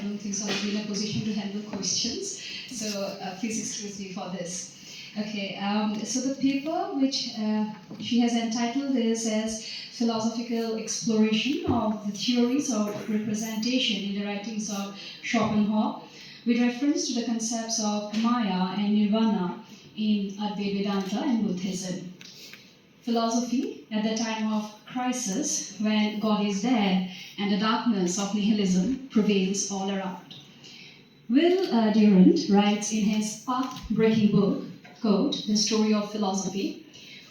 don't think so I'll be in a position to handle questions. So please excuse me for this. Okay, so the paper which she has entitled is as Philosophical Exploration of the Theories of Representation in the Writings of Schopenhauer, with reference to the concepts of Maya and Nirvana in Advaita Vedanta and Buddhism. Philosophy at the time of crisis, when God is dead and the darkness of nihilism prevails all around. Will Durant writes in his path-breaking book, quote, The Story of Philosophy,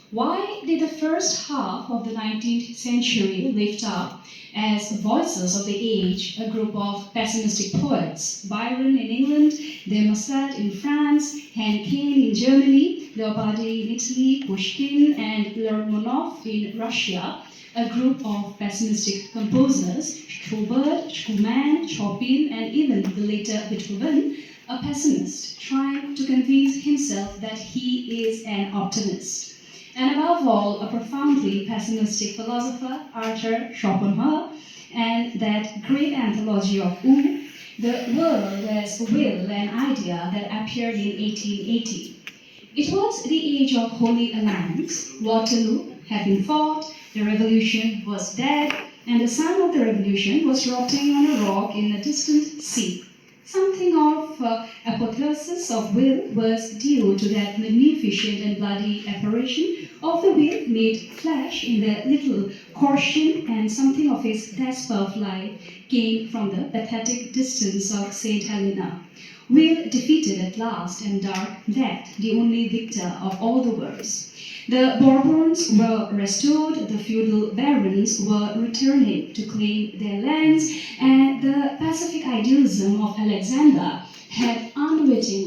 why did the first half of the 19th century lift up as voices of the age a group of pessimistic poets? Byron in England, de Musset in France, Henkin in Germany, Guwahati in Italy, Pushkin and Lermonov in Russia, a group of pessimistic composers, Schubert, Schumann, Chopin, and even the later Beethoven, a pessimist trying to convince himself that he is an optimist. And above all, a profoundly pessimistic philosopher, Arthur Schopenhauer, and that great anthology of U, The World as Will and Idea, that appeared in 1880. It was the age of Holy Alliance. Waterloo had been fought, the revolution was dead, and the sun of the revolution was rotting on a rock in a distant sea. Something of apotheosis of will was due to that magnificent and bloody apparition of the will made flesh in the little Corsican, and something of his despair of life came from the pathetic distance of St. Helena. Will defeated at last, and dark death, the only victor of all the worlds. The Bourbons were restored, the feudal barons were returning to claim their lands, and the pacific idealism of Alexander had unwittingly